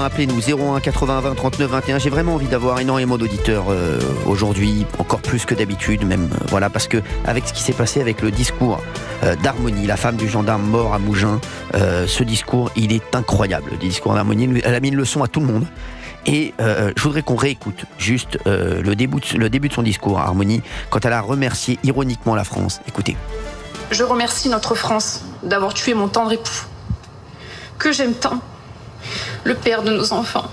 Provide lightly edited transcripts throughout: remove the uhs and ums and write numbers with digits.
appelez-nous 01 80 20 39 21. J'ai vraiment envie d'avoir énormément d'auditeurs aujourd'hui, encore plus que d'habitude même. Voilà, parce que avec ce qui s'est passé avec le discours d'Harmonie, la femme du gendarme mort à Mougins, ce discours, il est incroyable. Le discours d'Harmonie, elle a mis une leçon à tout le monde. Et je voudrais qu'on réécoute juste le début de son discours à Harmonie, quand elle a remercié ironiquement la France. Écoutez. Je remercie notre France d'avoir tué mon tendre époux, que j'aime tant, le père de nos enfants.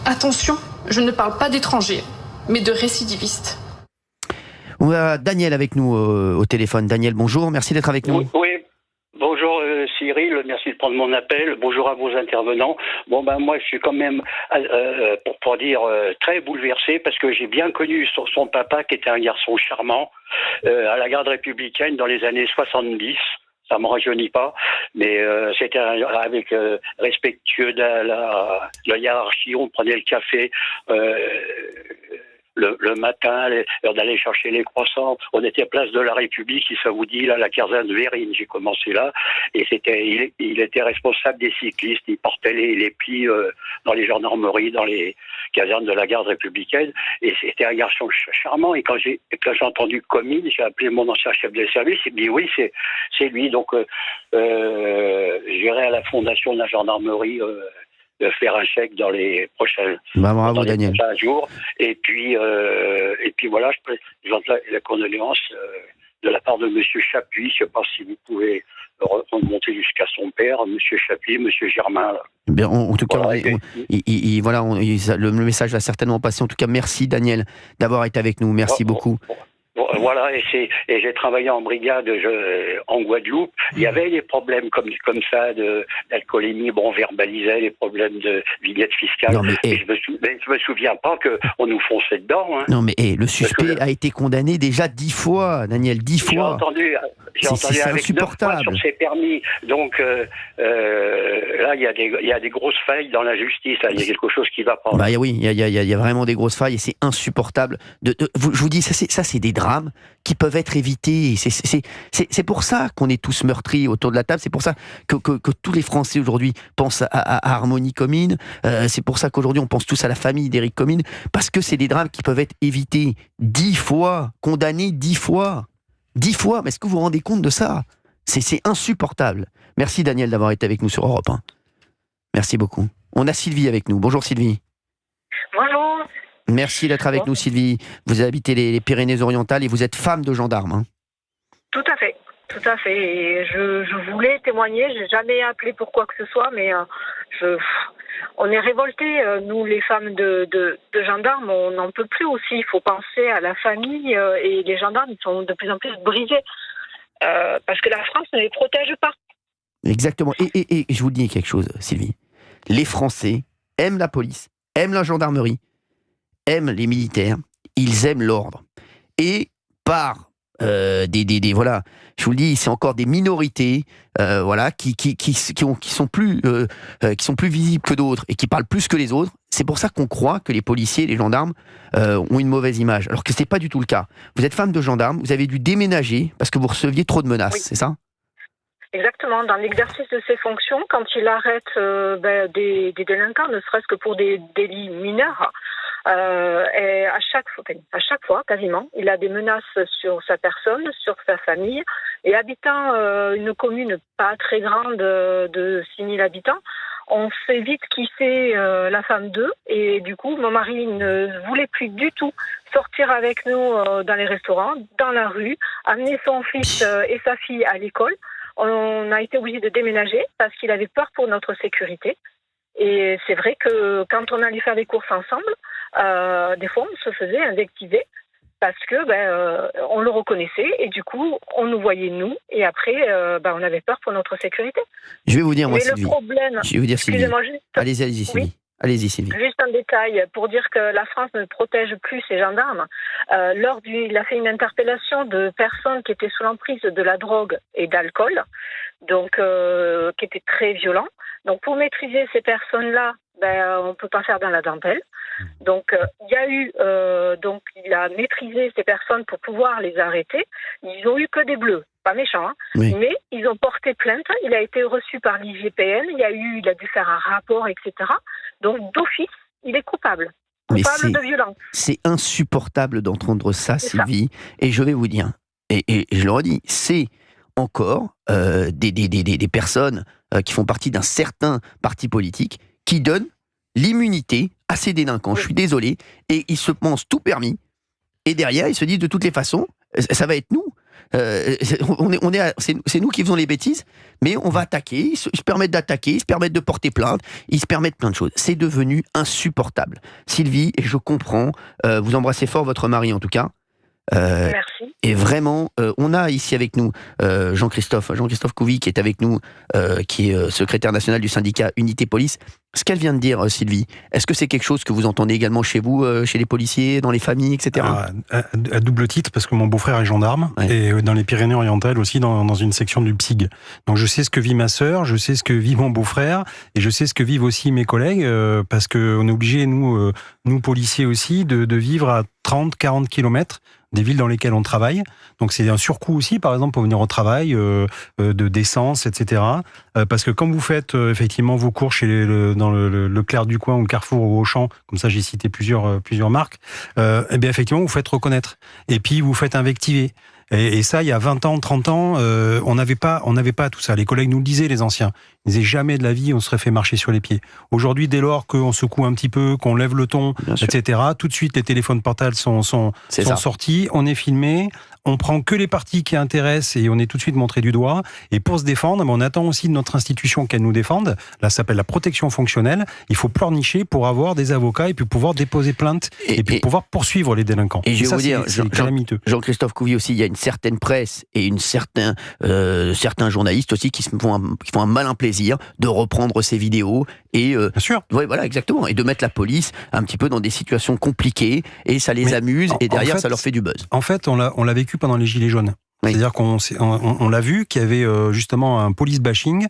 Attention, je ne parle pas d'étrangers, mais de récidivistes. On a Daniel avec nous au téléphone. Daniel, bonjour, merci d'être avec nous. Oui. Bonjour Cyril, merci de prendre mon appel. Bonjour à vos intervenants. Moi je suis quand même, pour dire, très bouleversé parce que j'ai bien connu son papa qui était un garçon charmant à la garde républicaine dans les années 70. Ça ne me rajeunit pas, mais c'était avec respectueux de la hiérarchie. On prenait le café le matin, l'heure d'aller chercher les croissants. On était place de la République, si ça vous dit, là, la caserne de Vérines. J'ai commencé là, et il était responsable des cyclistes. Il portait les plis dans les gendarmeries, dans les casernes de la garde républicaine, et c'était un garçon charmant. Et quand j'ai entendu Comines, j'ai appelé mon ancien chef de service. Il me dit oui, c'est lui. Donc j'irai à la fondation de la gendarmerie. De faire un chèque dans les prochains jours. Et puis voilà, je présente la condoléance de la part de Monsieur Chapuis. Je ne sais pas si vous pouvez remonter jusqu'à son père, Monsieur Chapuis, Monsieur Germain. Bien, en tout cas, le message va certainement passer. En tout cas, merci Daniel d'avoir été avec nous. Merci beaucoup. Voilà, et j'ai travaillé en brigade en Guadeloupe. Il y avait des problèmes comme ça d'alcoolémie. On verbalisait les problèmes de vignettes fiscales. Non, mais je me souviens pas qu'on nous fonçait dedans. Hein. Non, mais le suspect a été condamné déjà 10 fois, Daniel, 10 fois. J'ai entendu avec insupportable. 9 fois sur ses permis. Donc là, il y a des grosses failles dans la justice. Là. Il y a quelque chose qui va pas. Oui, il y a vraiment des grosses failles et c'est insupportable. Je vous dis, ça c'est des drames qui peuvent être évités. C'est pour ça qu'on est tous meurtris autour de la table. C'est pour ça que tous les Français aujourd'hui pensent à Harmonie Comines. C'est pour ça qu'aujourd'hui on pense tous à la famille d'Éric Comines, parce que c'est des drames qui peuvent être évités 10 fois, condamnés 10 fois. 10 fois, mais est-ce que vous vous rendez compte de ça ? C'est insupportable. Merci Daniel d'avoir été avec nous sur Europe 1. Merci beaucoup. On a Sylvie avec nous. Bonjour Sylvie. Bonjour. Merci d'être avec nous Sylvie. Vous habitez les Pyrénées-Orientales et vous êtes femme de gendarme. Hein. Tout à fait. Et je voulais témoigner, j'ai jamais appelé pour quoi que ce soit, mais on est révoltés, nous les femmes de gendarmes, on n'en peut plus aussi. Il faut penser à la famille et les gendarmes ils sont de plus en plus brisés parce que la France ne les protège pas. Exactement. Et je vous dis quelque chose, Sylvie. Les Français aiment la police, aiment la gendarmerie, aiment les militaires, ils aiment l'ordre. Et par voilà, je vous le dis, c'est encore des minorités, qui sont plus visibles que d'autres et qui parlent plus que les autres. C'est pour ça qu'on croit que les policiers et les gendarmes ont une mauvaise image, alors que c'est pas du tout le cas. Vous êtes femme de gendarme, vous avez dû déménager parce que vous receviez trop de menaces, oui. C'est ça ? Exactement. Dans l'exercice de ses fonctions, quand il arrête des délinquants, ne serait-ce que pour des délits mineurs. Et à chaque fois, quasiment, il a des menaces sur sa personne, sur sa famille. Et habitant une commune pas très grande de 6000 habitants, on sait vite qui c'est la femme d'eux. Et du coup, mon mari ne voulait plus du tout sortir avec nous dans les restaurants, dans la rue, amener son fils et sa fille à l'école. On a été obligé de déménager parce qu'il avait peur pour notre sécurité. Et c'est vrai que quand on allait faire des courses ensemble, des fois on se faisait invectiver parce que on le reconnaissait et du coup on nous voyait nous et après on avait peur pour notre sécurité. Je vais vous dire, moi, mais Sylvie. Le problème, je vais vous dire, Sylvie. Juste, allez-y, Sylvie. Oui. Allez-y, Sylvie. Juste un détail pour dire que la France ne protège plus ses gendarmes. Il a fait une interpellation de personnes qui étaient sous l'emprise de la drogue et d'alcool, donc qui étaient très violents. Donc pour maîtriser ces personnes-là, on ne peut pas faire dans la dentelle. Donc, il y a eu, donc il a maîtrisé ces personnes pour pouvoir les arrêter. Ils ont eu que des bleus, pas méchants, hein, Oui. mais ils ont porté plainte. Il a été reçu par l'IGPN. Il a dû faire un rapport, etc. Donc, d'office, il est coupable. Mais Coupable de violence. c'est insupportable d'entendre ça, C'est ça. Sylvie. Et je vais vous dire, et je le redis, c'est encore des personnes qui font partie d'un certain parti politique qui donnent l'immunité à ces délinquants. Oui. Je suis désolé. Et ils se pensent tout permis. Et derrière, ils se disent de toutes les façons, ça va être nous. C'est nous qui faisons les bêtises, mais on va attaquer. Ils se permettent d'attaquer, ils se permettent de porter plainte, ils se permettent plein de choses. C'est devenu insupportable. Sylvie, et je comprends, vous embrassez fort votre mari en tout cas. Merci. Et vraiment, on a ici avec nous Jean-Christophe Couvi qui est avec nous, qui est secrétaire national du syndicat Unité Police. Ce qu'elle vient de dire, Sylvie, est-ce que c'est quelque chose que vous entendez également chez vous, chez les policiers, dans les familles, etc. À double titre, parce que mon beau-frère est gendarme, Ouais. et dans les Pyrénées-Orientales aussi, dans une section du PSIG. Donc je sais ce que vit ma sœur, je sais ce que vit mon beau-frère, et je sais ce que vivent aussi mes collègues, parce qu'on est obligés, nous policiers aussi, de vivre à 30-40 kilomètres des villes dans lesquelles on travaille. Donc c'est un surcoût aussi, par exemple, pour venir au travail, d'essence, etc. Parce que quand vous faites effectivement vos cours chez dans le Leclerc du coin ou le Carrefour ou Auchan, comme ça j'ai cité plusieurs marques, et bien effectivement vous faites reconnaître. Et puis vous faites invectiver. Et ça, il y a 20 ans, 30 ans, on n'avait pas tout ça. Les collègues nous le disaient, les anciens. Ils disaient jamais de la vie on serait fait marcher sur les pieds. Aujourd'hui, dès lors qu'on secoue un petit peu, qu'on lève le ton, Bien sûr. etc., tout de suite les téléphones portables sont C'est ça. sortis, on est filmé, on prend que les parties qui intéressent et on est tout de suite montré du doigt. Et pour se défendre, on attend aussi de notre institution qu'elle nous défende. Là, ça s'appelle la protection fonctionnelle. Il faut pleurnicher pour avoir des avocats et puis pouvoir déposer plainte et puis pouvoir poursuivre les délinquants. Et je vais ça, vous dire, c'est calamiteux. Jean-Christophe Couvi aussi, il y a une certaine presse et certains journalistes aussi qui font un malin plaisir de reprendre ces vidéos et Bien sûr. ouais, voilà, exactement, et de mettre la police un petit peu dans des situations compliquées et ça les Mais amuse et derrière en fait, ça leur fait du buzz. En fait, on l'a vécu pendant les Gilets jaunes. Oui. C'est-à-dire on l'a vu qu'il y avait justement un police bashing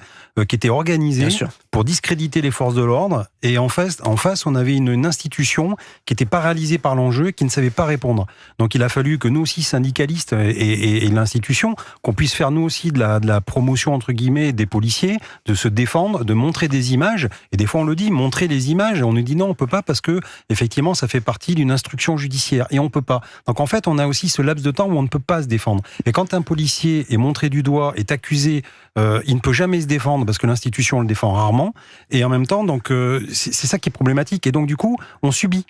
qui était organisé Bien sûr. pour discréditer les forces de l'ordre. Et en face, on avait une institution qui était paralysée par l'enjeu et qui ne savait pas répondre. Donc il a fallu que nous aussi, syndicalistes et l'institution, qu'on puisse faire nous aussi de la promotion entre guillemets des policiers, de se défendre, de montrer des images. Et des fois on le dit, montrer les images. On nous dit non, on peut pas parce que effectivement ça fait partie d'une instruction judiciaire et on peut pas. Donc en fait on a aussi ce laps de temps où on ne peut pas se défendre. Et quand un policier est montré du doigt, est accusé, il ne peut jamais se défendre parce que l'institution le défend rarement. Et en même temps, donc c'est ça qui est problématique. Et donc du coup, on subit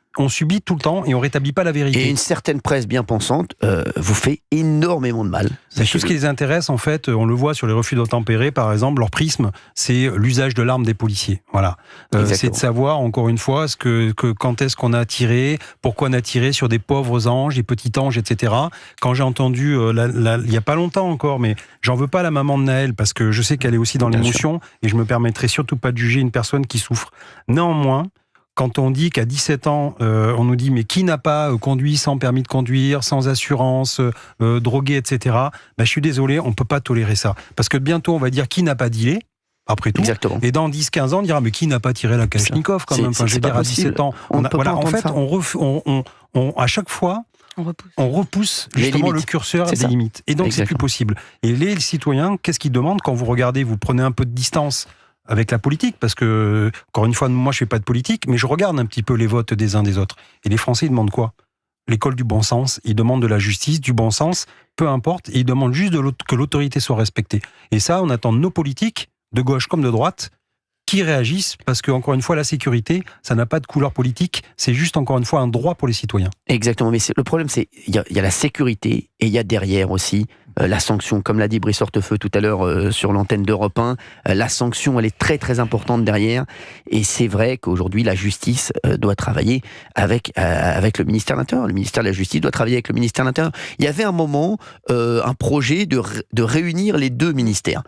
tout le temps et on rétablit pas la vérité. Et une certaine presse bien pensante vous fait énormément de mal. C'est tout ce qui les intéresse, en fait, on le voit sur les refus d'obtempérer, par exemple, leur prisme, c'est l'usage de l'arme des policiers. Voilà. C'est de savoir, encore une fois, quand est-ce qu'on a tiré, pourquoi on a tiré sur des pauvres anges, des petits anges, etc. Quand j'ai entendu, il n'y a pas longtemps encore, mais j'en veux pas à la maman de Naël, parce que je sais qu'elle est aussi dans l'émotion, et je me permettrai surtout pas de juger une personne qui souffre. Néanmoins, quand on dit qu'à 17 ans, on nous dit mais qui n'a pas conduit sans permis de conduire, sans assurance, drogué, etc. Je suis désolé, on peut pas tolérer ça. Parce que bientôt, on va dire qui n'a pas dealé, après tout. Exactement. Et dans 10-15 ans, on dira mais qui n'a pas tiré la Kalachnikov quand même. Enfin, je veux dire, à 17 ans, en fait, à chaque fois, on repousse justement le curseur des limites. Et donc, c'est plus possible. Et les citoyens, qu'est-ce qu'ils demandent quand vous regardez, vous prenez un peu de distance avec la politique, parce que, encore une fois, moi je fais pas de politique, mais je regarde un petit peu les votes des uns des autres. Et les Français, ils demandent quoi ? L'école du bon sens, ils demandent de la justice, du bon sens, peu importe, et ils demandent juste que l'autorité soit respectée. Et ça, on attend de nos politiques, de gauche comme de droite, qui réagissent, parce que, encore une fois, la sécurité, ça n'a pas de couleur politique, c'est juste, encore une fois, un droit pour les citoyens. Exactement, mais le problème, c'est il y a la sécurité, et il y a derrière aussi la sanction, comme l'a dit Brice Hortefeux tout à l'heure sur l'antenne d'Europe 1, la sanction, elle est très très importante derrière, et c'est vrai qu'aujourd'hui, la justice doit travailler avec le ministère de l'Intérieur. Le ministère de la Justice doit travailler avec le ministère de l'Intérieur. Il y avait un moment, un projet de réunir les deux ministères.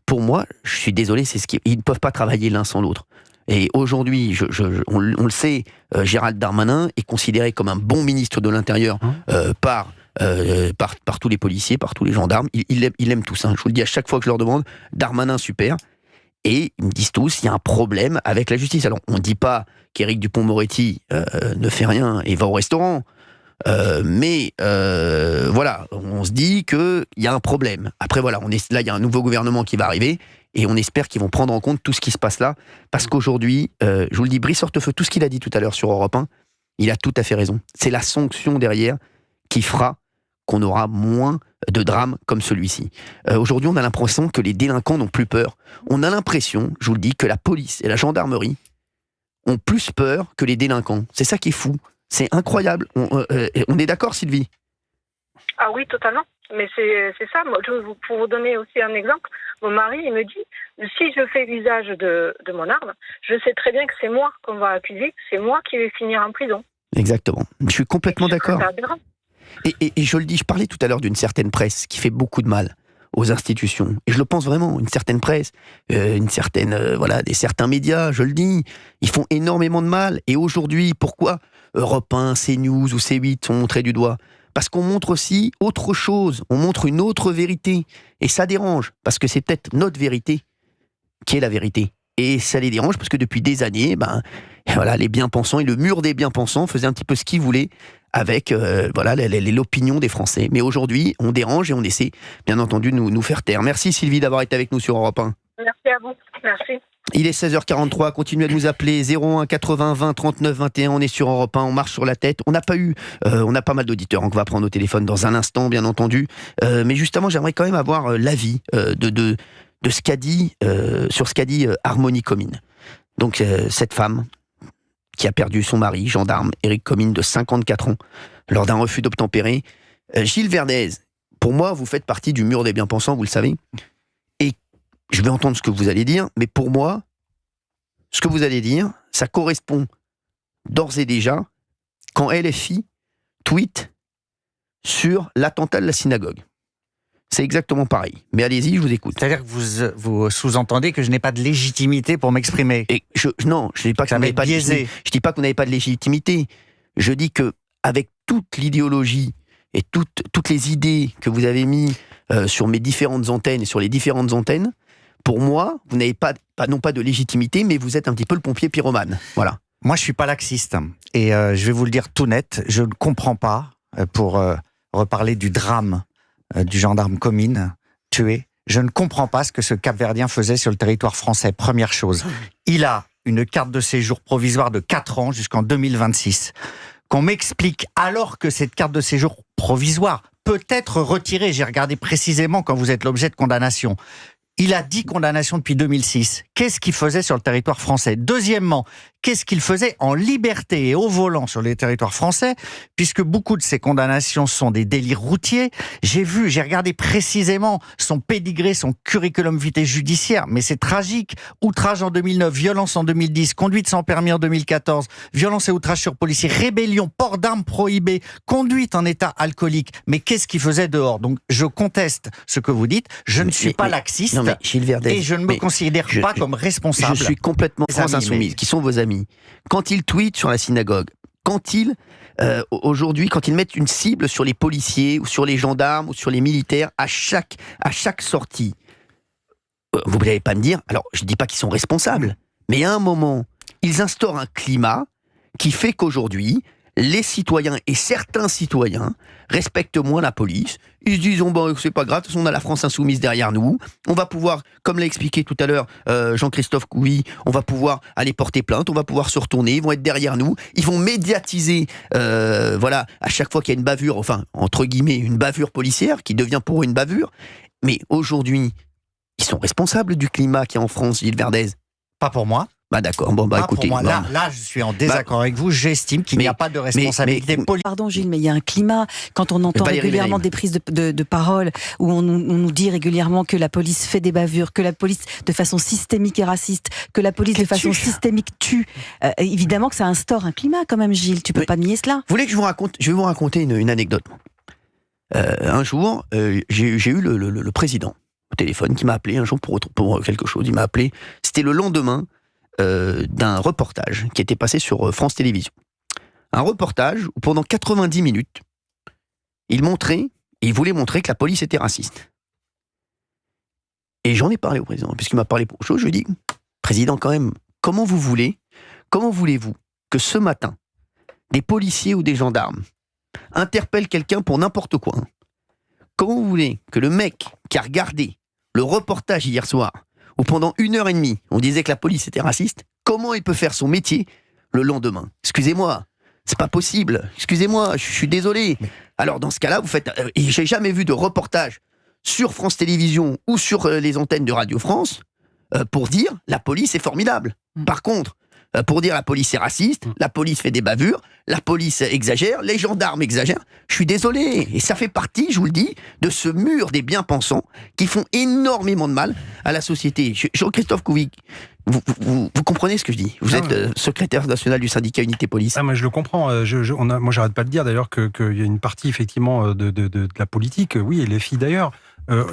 Pour moi, je suis désolé, ils ne peuvent pas travailler l'un sans l'autre. Et aujourd'hui, on le sait, Gérald Darmanin est considéré comme un bon ministre de l'Intérieur par tous les policiers, par tous les gendarmes. Il aime tout ça. Je vous le dis à chaque fois que je leur demande, Darmanin super. Et ils me disent tous, il y a un problème avec la justice. Alors, on ne dit pas qu'Éric Dupond-Moretti ne fait rien et va au restaurant. Mais voilà, on se dit qu'il y a un problème. Après, voilà, là, il y a un nouveau gouvernement qui va arriver et on espère qu'ils vont prendre en compte tout ce qui se passe là. Parce qu'aujourd'hui, je vous le dis, Brice Hortefeux, tout ce qu'il a dit tout à l'heure sur Europe 1, il a tout à fait raison. C'est la sanction derrière qui fera qu'on aura moins de drames comme celui-ci. Aujourd'hui, on a l'impression que les délinquants n'ont plus peur. On a l'impression, je vous le dis, que la police et la gendarmerie ont plus peur que les délinquants. C'est ça qui est fou. C'est incroyable. On est d'accord, Sylvie? Ah oui, totalement. Mais c'est ça. Moi, pour vous donner aussi un exemple, mon mari, il me dit, si je fais usage de mon arme, je sais très bien que c'est moi qu'on va accuser, c'est moi qui vais finir en prison. Exactement. Je suis complètement d'accord. C'est aberrant. Et je le dis, je parlais tout à l'heure d'une certaine presse qui fait beaucoup de mal aux institutions. Et je le pense vraiment, une certaine presse, certains médias, je le dis, ils font énormément de mal. Et aujourd'hui, pourquoi Europe 1, CNews ou C8 sont montrés du doigt? Parce qu'on montre aussi autre chose, on montre une autre vérité. Et ça dérange, parce que c'est peut-être notre vérité qui est la vérité. Et ça les dérange, parce que depuis des années, les bien-pensants et le mur des bien-pensants faisaient un petit peu ce qu'ils voulaient avec l'opinion des Français. Mais aujourd'hui, on dérange et on essaie, bien entendu, de nous faire taire. Merci Sylvie d'avoir été avec nous sur Europe 1. Merci à vous. Merci. Il est 16h43, continuez de nous appeler 01 80 20 39 21, on est sur Europe 1, on marche sur la tête. On a pas mal d'auditeurs qu'on va prendre au téléphone dans un instant, bien entendu. Mais justement, j'aimerais quand même avoir l'avis de ce qu'a dit, sur ce qu'a dit Harmonie Comines. Donc cette femme qui a perdu son mari, gendarme, Éric Comines, de 54 ans, lors d'un refus d'obtempérer. Gilles Verdez, pour moi, vous faites partie du mur des bien-pensants, vous le savez. Et je vais entendre ce que vous allez dire, mais pour moi, ce que vous allez dire, ça correspond d'ores et déjà quand LFI tweet sur l'attentat de la synagogue. C'est exactement pareil. Mais allez-y, je vous écoute. C'est-à-dire que vous sous-entendez que je n'ai pas de légitimité pour m'exprimer. Et non, je ne dis pas que vous n'avez pas de légitimité. Je dis pas que vous n'avez pas de légitimité. Je dis que avec toute l'idéologie et toutes les idées que vous avez mis sur mes différentes antennes et sur les différentes antennes, pour moi, vous n'avez pas non pas de légitimité, mais vous êtes un petit peu le pompier pyromane. Voilà. Moi, je suis pas laxiste. Et je vais vous le dire tout net, je ne comprends pas, pour reparler du drame du gendarme Comines, tué, je ne comprends pas ce que ce Cap-Verdien faisait sur le territoire français. Première chose, il a une carte de séjour provisoire de 4 ans jusqu'en 2026. Qu'on m'explique, alors que cette carte de séjour provisoire peut être retirée, j'ai regardé précisément quand vous êtes l'objet de condamnation, il a 10 condamnations depuis 2006. Qu'est-ce qu'il faisait sur le territoire français? Deuxièmement, qu'est-ce qu'il faisait en liberté et au volant sur les territoires français? Puisque beaucoup de ces condamnations sont des délits routiers. J'ai regardé précisément son pédigré, son curriculum vitae judiciaire. Mais c'est tragique. Outrage en 2009, violence en 2010, conduite sans permis en 2014, violence et outrage sur policier, rébellion, port d'armes prohibé, conduite en état alcoolique. Mais qu'est-ce qu'il faisait dehors? Donc je conteste ce que vous dites. Je ne suis pas laxiste. Non, mais Gilles Verdez, et je ne me considère pas comme responsable. Je suis complètement France Insoumise, qui sont vos amis. Quand ils tweetent sur la synagogue, aujourd'hui, quand ils mettent une cible sur les policiers, ou sur les gendarmes, ou sur les militaires, à chaque sortie, vous n'allez pas me dire, alors je ne dis pas qu'ils sont responsables, mais à un moment, ils instaurent un climat qui fait qu'aujourd'hui, les citoyens et certains citoyens respectent moins la police. Ils se disent c'est pas grave, de toute façon on a la France Insoumise derrière nous, on va pouvoir, comme l'a expliqué tout à l'heure Jean-Christophe Couy, on va pouvoir aller porter plainte, on va pouvoir se retourner, ils vont être derrière nous, ils vont médiatiser à chaque fois qu'il y a une bavure, enfin entre guillemets une bavure policière qui devient pour eux une bavure. Mais aujourd'hui, ils sont responsables du climat qu'il y a en France, Gilles Verdez. Pas pour moi. D'accord, écoutez. Pour moi, là, je suis en désaccord avec vous. J'estime qu'il n'y a pas de responsabilité politique. Pardon Gilles, mais il y a un climat, quand on entend régulièrement des prises de parole, où on nous dit régulièrement que la police fait des bavures, que la police de façon systémique est raciste, que la police de façon systémique tue. Évidemment que ça instaure un climat quand même, Gilles. Tu peux pas nier cela. Vous voulez que je vous raconte? Je vais vous raconter une anecdote. Un jour, j'ai eu le président au téléphone qui m'a appelé un jour pour quelque chose. Il m'a appelé. C'était le lendemain d'un reportage qui était passé sur France Télévisions. Un reportage où pendant 90 minutes, il voulait montrer que la police était raciste. Et j'en ai parlé au président, puisqu'il m'a parlé pour autre chose. Je lui ai dit, président, quand même, comment voulez-vous que ce matin, des policiers ou des gendarmes interpellent quelqu'un pour n'importe quoi? Comment vous voulez que le mec qui a regardé le reportage hier soir, où pendant 1h30, on disait que la police était raciste, comment il peut faire son métier le lendemain? Excusez-moi, c'est pas possible. Excusez-moi, je suis désolé. Alors dans ce cas-là, vous faites... j'ai jamais vu de reportage sur France Télévisions ou sur les antennes de Radio France pour dire la police est formidable. Par contre, pour dire la police est raciste, la police fait des bavures, la police exagère, les gendarmes exagèrent. Je suis désolé. Et ça fait partie, je vous le dis, de ce mur des bien-pensants qui font énormément de mal à la société. Jean-Christophe Couvi, vous comprenez ce que je dis? Vous êtes secrétaire national du syndicat Unité Police. Moi, je le comprends. Moi, j'arrête pas de dire d'ailleurs qu'il y a une partie effectivement de la politique, oui, et les filles d'ailleurs,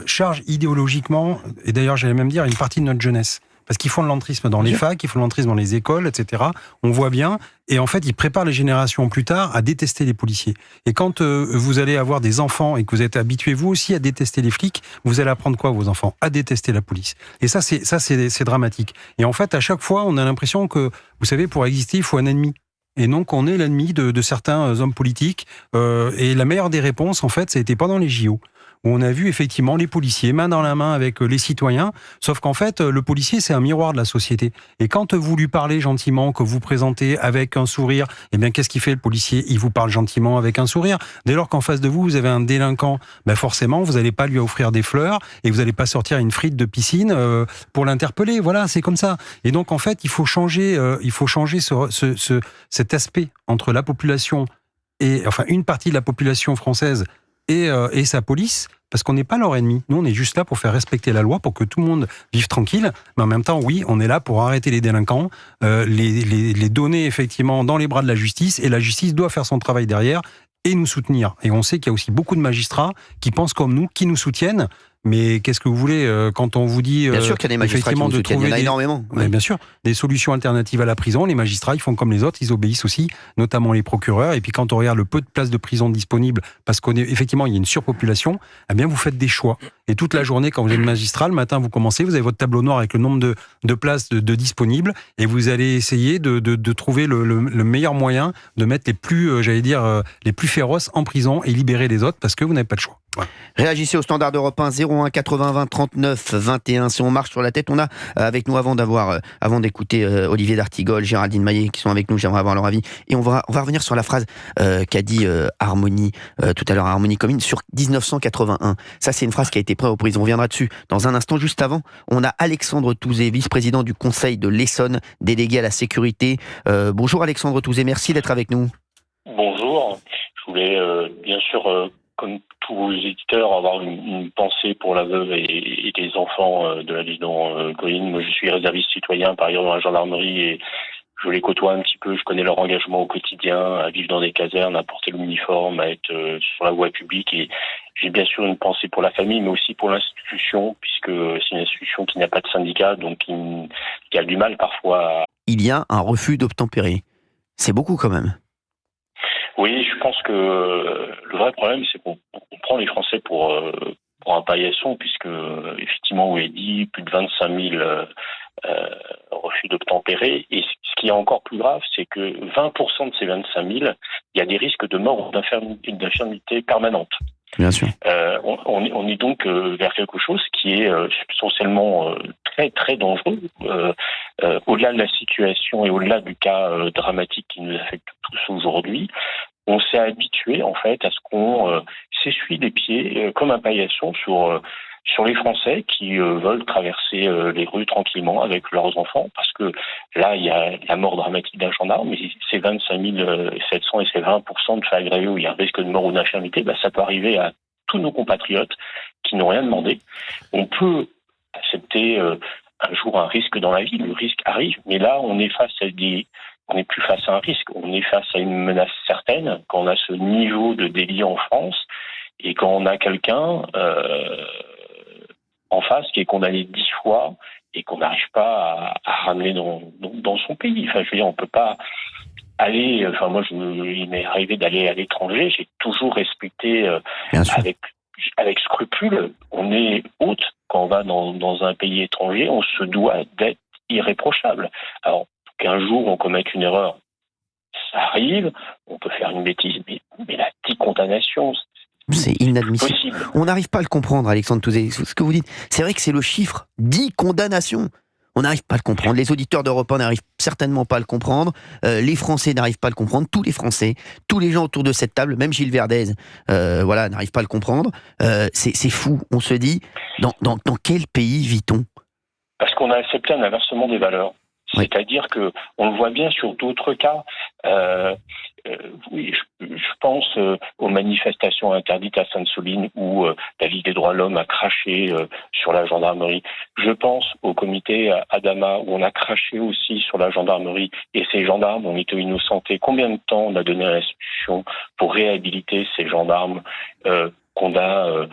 chargent idéologiquement, et d'ailleurs j'allais même dire une partie de notre jeunesse. Parce qu'ils font de l'entrisme dans les facs, ils font de l'entrisme dans les écoles, etc. On voit bien. Et en fait, ils préparent les générations plus tard à détester les policiers. Et quand vous allez avoir des enfants et que vous êtes habitués, vous aussi, à détester les flics, vous allez apprendre quoi, vos enfants? À détester la police. Et ça, c'est dramatique. Et en fait, à chaque fois, on a l'impression que, vous savez, pour exister, il faut un ennemi. Et donc, on est l'ennemi de certains hommes politiques. Et la meilleure des réponses, en fait, ça a été pendant les JO, où on a vu effectivement les policiers main dans la main avec les citoyens, sauf qu'en fait, le policier, c'est un miroir de la société. Et quand vous lui parlez gentiment, que vous présentez avec un sourire, eh bien, qu'est-ce qu'il fait, le policier? Il vous parle gentiment avec un sourire. Dès lors qu'en face de vous, vous avez un délinquant, ben forcément, vous n'allez pas lui offrir des fleurs et vous n'allez pas sortir une frite de piscine pour l'interpeller. Voilà, c'est comme ça. Et donc, en fait, il faut changer cet aspect entre la population et, enfin, une partie de la population française et sa police, parce qu'on n'est pas leur ennemi. Nous, on est juste là pour faire respecter la loi, pour que tout le monde vive tranquille. Mais en même temps, oui, on est là pour arrêter les délinquants, les donner effectivement dans les bras de la justice, et la justice doit faire son travail derrière et nous soutenir. Et on sait qu'il y a aussi beaucoup de magistrats qui pensent comme nous, qui nous soutiennent. Mais qu'est-ce que vous voulez quand on vous dit bien sûr qu'il y a des magistrats qui vous soutiennent, il y en a énormément. Oui. Bien sûr, des solutions alternatives à la prison. Les magistrats, ils font comme les autres, ils obéissent aussi, notamment les procureurs. Et puis quand on regarde le peu de places de prison disponibles, parce qu'effectivement il y a une surpopulation, eh bien vous faites des choix. Et toute la journée, quand vous êtes magistrat, le matin vous commencez, vous avez votre tableau noir avec le nombre de places de disponibles, et vous allez essayer de trouver le meilleur moyen de mettre les plus, les plus féroces en prison et libérer les autres, parce que vous n'avez pas le choix. Ouais. Réagissez au standard Europe 1 01 80 20 39 21. Si on marche sur la tête, on a avec nous avant d'écouter Olivier d'Artigol, Géraldine Maillet qui sont avec nous. J'aimerais avoir leur avis. Et on va revenir sur la phrase qu'a dit Harmonie tout à l'heure, Harmonie Commune, sur 1981. Ça, c'est une phrase qui a été prise aux prises. On viendra dessus dans un instant. Juste avant, on a Alexandre Touzé, vice-président du Conseil de l'Essonne, délégué à la sécurité. Bonjour Alexandre Touzé, merci d'être avec nous. Bonjour. Je voulais bien sûr, comme tous vos éditeurs, avoir une pensée pour la veuve et les enfants de l'adjudant Colline. Moi, je suis réserviste citoyen, par ailleurs dans la gendarmerie, et je les côtoie un petit peu. Je connais leur engagement au quotidien, à vivre dans des casernes, à porter l'uniforme, à être sur la voie publique. Et j'ai bien sûr une pensée pour la famille, mais aussi pour l'institution, puisque c'est une institution qui n'a pas de syndicat, donc qui a du mal parfois à... Il y a un refus d'obtempérer. C'est beaucoup quand même. Oui, je pense que le vrai problème, c'est qu'on prend les Français pour un paillasson, puisque effectivement, vous l'avez dit, plus de 25 000 refus d'obtempérer. Et ce qui est encore plus grave, c'est que 20% de ces 25 000, il y a des risques de mort ou d'infirmité permanente. Bien sûr. On est donc vers quelque chose qui est essentiellement très très dangereux. Au-delà de la situation et au-delà du cas dramatique qui nous affecte tous aujourd'hui, on s'est habitué en fait à ce qu'on s'essuie les pieds comme un paillasson sur les Français qui veulent traverser les rues tranquillement avec leurs enfants, parce que là, il y a la mort dramatique d'un gendarme, mais c'est 25 700 et c'est 20% de faits aggravés où il y a un risque de mort ou d'infirmité, ça peut arriver à tous nos compatriotes qui n'ont rien demandé. On peut accepter un jour un risque dans la vie, le risque arrive, mais là, on n'est plus face à un risque, on est face à une menace certaine quand on a ce niveau de délit en France et quand on a quelqu'un en face qui est condamné 10 fois et qu'on n'arrive pas à ramener dans son pays. Enfin, je veux dire, on peut pas aller... Enfin, moi, il m'est arrivé d'aller à l'étranger. J'ai toujours respecté avec avec scrupule. On est hôte quand on va dans un pays étranger, on se doit d'être irréprochable. Alors, qu'un jour on commette une erreur, ça arrive, on peut faire une bêtise, mais la petite condamnation, c'est inadmissible. On n'arrive pas à le comprendre, Alexandre Touzé. Ce que vous dites, c'est vrai que c'est le chiffre 10 condamnations. On n'arrive pas à le comprendre. Les auditeurs d'Europe 1 n'arrivent certainement pas à le comprendre. Les Français n'arrivent pas à le comprendre. Tous les Français, tous les gens autour de cette table, même Gilles Verdez, n'arrivent pas à le comprendre. C'est fou. On se dit, dans quel pays vit-on ? Parce qu'on a accepté un inversement des valeurs. Oui. C'est-à-dire que on le voit bien sur d'autres cas. Oui, je pense aux manifestations interdites à Sainte-Soline où la Ligue des droits de l'homme a craché sur la gendarmerie. Je pense au comité Adama où on a craché aussi sur la gendarmerie et ces gendarmes ont été innocentés. Combien de temps on a donné à l'institution pour réhabiliter ces gendarmes qu'on a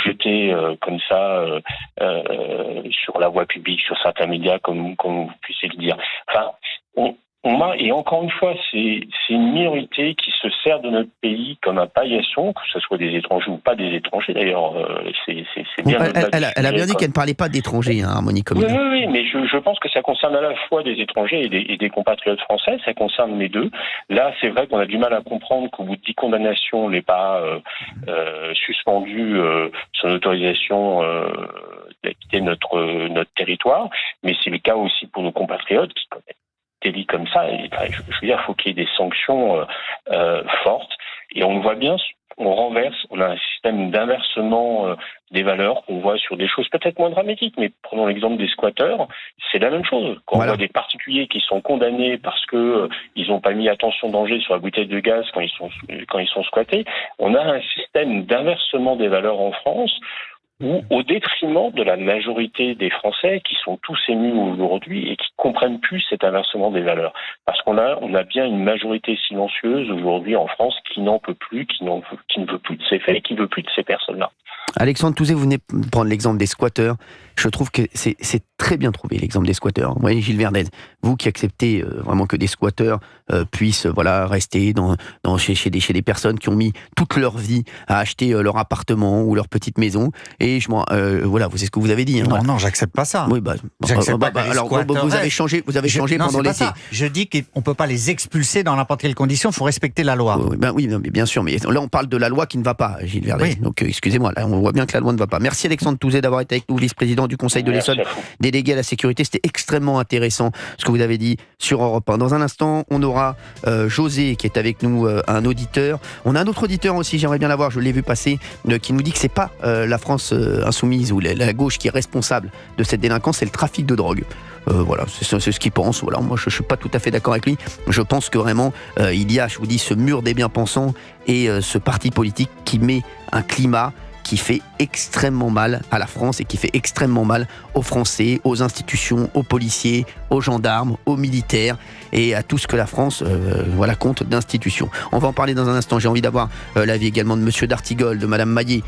jetés comme ça sur la voie publique, sur certains médias, comme vous puissiez le dire. Enfin, et encore une fois, c'est une minorité qui se sert de notre pays comme un paillasson, que ce soit des étrangers ou pas des étrangers d'ailleurs. C'est bien. Elle a bien dit qu'elle ne parlait pas d'étrangers, Harmonie Commune. Oui, mais je pense que ça concerne à la fois des étrangers et des compatriotes français, ça concerne les deux. Là, c'est vrai qu'on a du mal à comprendre qu'au bout de 10 condamnations, on n'est pas suspendu son autorisation d'acquitter notre territoire, mais c'est le cas aussi pour nos compatriotes qui commettent délits comme ça. Et, je veux dire, il faut qu'il y ait des sanctions fortes. Et on le voit bien, on a un système d'inversement des valeurs qu'on voit sur des choses peut-être moins dramatiques, mais prenons l'exemple des squatteurs, c'est la même chose. Quand on voit des particuliers qui sont condamnés parce que ils n'ont pas mis attention danger sur la bouteille de gaz quand ils sont squattés, on a un système d'inversement des valeurs en France ou au détriment de la majorité des Français qui sont tous émus aujourd'hui et qui comprennent plus cet inversement des valeurs. Parce qu'on a bien une majorité silencieuse aujourd'hui en France qui n'en peut plus, qui ne veut plus de ces faits et qui ne veut plus de ces personnes-là. Alexandre Touzé, vous venez de prendre l'exemple des squatteurs. Je trouve que c'est très bien trouvé, l'exemple des squatteurs. Vous voyez, Gilles Verdez, vous qui acceptez vraiment que des squatteurs puissent rester chez des personnes qui ont mis toute leur vie à acheter leur appartement ou leur petite maison. Et c'est ce que vous avez dit. Non, j'accepte pas ça. Oui, j'accepte pas que les squatteurs vous avez changé non, pendant l'été. Je dis qu'on peut pas les expulser dans n'importe quelle condition. Il faut respecter la loi. Oui, mais bien sûr. Mais là, on parle de la loi qui ne va pas, Gilles Verdez. Oui. Donc, excusez-moi. Là, on voit bien que la loi ne va pas. Merci Alexandre Touzé d'avoir été avec nous, vice-président du Conseil de l'Essonne, délégué à la sécurité. C'était extrêmement intéressant ce que vous avez dit sur Europe 1. Dans un instant, on aura José qui est avec nous, un auditeur. On a un autre auditeur aussi, j'aimerais bien l'avoir, je l'ai vu passer, qui nous dit que c'est pas la France insoumise ou la gauche qui est responsable de cette délinquance, c'est le trafic de drogue. C'est ce qu'il pense. Voilà, moi, je suis pas tout à fait d'accord avec lui. Je pense que vraiment, il y a, je vous dis, ce mur des bien-pensants et ce parti politique qui met un climat qui fait extrêmement mal à la France et qui fait extrêmement mal aux Français, aux institutions, aux policiers, aux gendarmes, aux militaires et à tout ce que la France compte d'institutions. On va en parler dans un instant. J'ai envie d'avoir l'avis également de Monsieur D'Artigol, de Madame Maillet.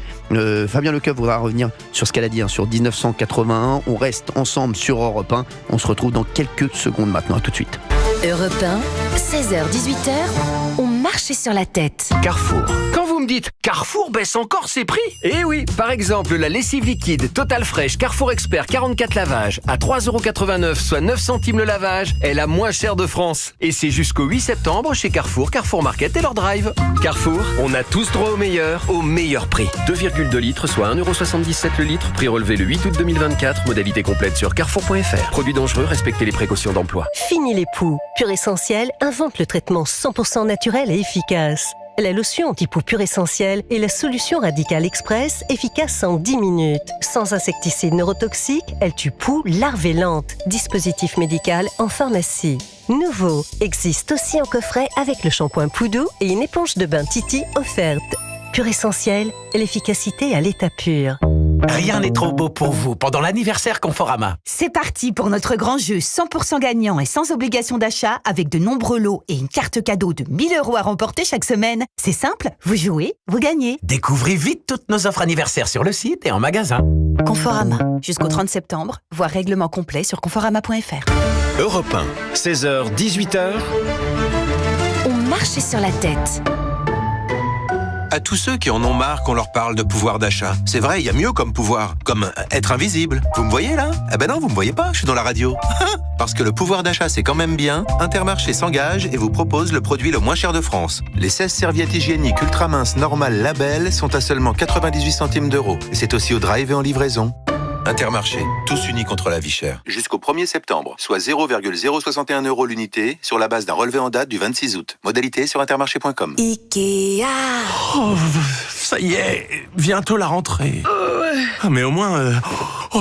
Fabien Lecoeuf voudra revenir sur ce qu'elle a dit sur 1981. On reste ensemble sur Europe 1. On se retrouve dans quelques secondes maintenant. À tout de suite. Europe 1, 16h-18h, on marche sur la tête. Carrefour. Quand vous me dites Carrefour baisse encore ses prix ? Eh oui, par exemple, la lessive liquide Total Fresh Carrefour Expert 44 lavages à 3,89 €, soit 9 centimes le lavage, est la moins chère de France. Et c'est jusqu'au 8 septembre chez Carrefour, Carrefour Market et leur drive. Carrefour, on a tous droit au meilleur prix. 2,2 litres, soit 1,77 € le litre, prix relevé le 8 août 2024, modalité complète sur carrefour.fr. Produits dangereux, respectez les précautions d'emploi. Fini les poux. Pure Essentiel invente le traitement 100% naturel et efficace. La lotion anti-poux Pure Essentiel est la solution radicale express, efficace en 10 minutes. Sans insecticides neurotoxiques, elle tue poux, larves et lentes. Dispositif médical en pharmacie. Nouveau, existe aussi en coffret avec le shampoing Poudou et une éponge de bain Titi offerte. Pure Essentiel, l'efficacité à l'état pur. Rien n'est trop beau pour vous pendant l'anniversaire Conforama. C'est parti pour notre grand jeu 100% gagnant et sans obligation d'achat avec de nombreux lots et une carte cadeau de 1 000 € à remporter chaque semaine. C'est simple, vous jouez, vous gagnez. Découvrez vite toutes nos offres anniversaires sur le site et en magasin. Conforama, jusqu'au 30 septembre, voir règlement complet sur conforama.fr. Europe 1, 16h-18h. On marche sur la tête. À tous ceux qui en ont marre qu'on leur parle de pouvoir d'achat. C'est vrai, il y a mieux comme pouvoir, comme être invisible. Vous me voyez là? Ah ben non, vous me voyez pas, je suis dans la radio. Parce que le pouvoir d'achat c'est quand même bien, Intermarché s'engage et vous propose le produit le moins cher de France. Les 16 serviettes hygiéniques ultra minces normales label sont à seulement 98 centimes d'euros. Et c'est aussi au drive et en livraison. Intermarché, tous unis contre la vie chère. Jusqu'au 1er septembre, soit 0,061 € l'unité, sur la base d'un relevé en date du 26 août. Modalité sur intermarché.com. Ikea. Oh, ça y est, bientôt la rentrée. Ah, mais au moins,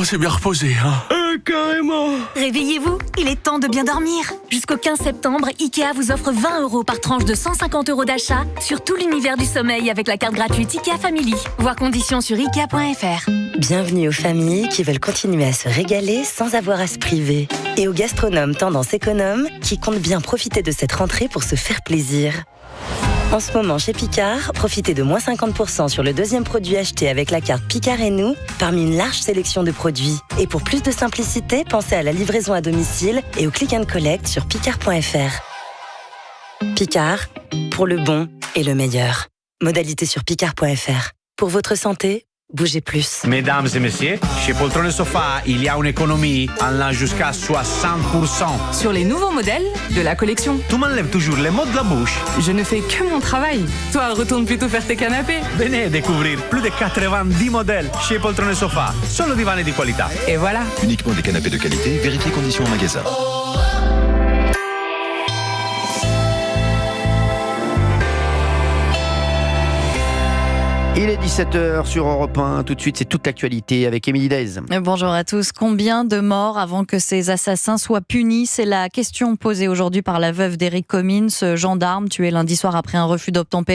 c'est bien reposé, hein. Carrément. Réveillez-vous, il est temps de bien dormir. Jusqu'au 15 septembre, Ikea vous offre 20 € par tranche de 150 € d'achat sur tout l'univers du sommeil avec la carte gratuite Ikea Family. Voir conditions sur Ikea.fr. Bienvenue aux familles qui veulent continuer à se régaler sans avoir à se priver. Et aux gastronomes tendance économe qui comptent bien profiter de cette rentrée pour se faire plaisir. En ce moment, chez Picard, profitez de moins 50% sur le deuxième produit acheté avec la carte Picard et nous, parmi une large sélection de produits. Et pour plus de simplicité, pensez à la livraison à domicile et au click and collect sur picard.fr. Picard, pour le bon et le meilleur. Modalité sur picard.fr. Pour votre santé, bougez plus. Mesdames et messieurs, chez Poltron et Sofa, il y a une économie allant jusqu'à 60%. Sur les nouveaux modèles de la collection. Tu m'enlèves toujours les mots de la bouche. Je ne fais que mon travail. Toi, retourne plutôt faire tes canapés. Venez découvrir plus de 90 modèles chez Poltron et Sofa. Solo divani di qualità. Et voilà. Uniquement des canapés de qualité, vérifiez conditions en magasin. Il est 17h sur Europe 1. Tout de suite, c'est toute l'actualité avec Émilie Dez. Bonjour à tous. Combien de morts avant que ces assassins soient punis? C'est la question posée aujourd'hui par la veuve d'Éric Comines, ce gendarme tué lundi soir après un refus d'obtempérer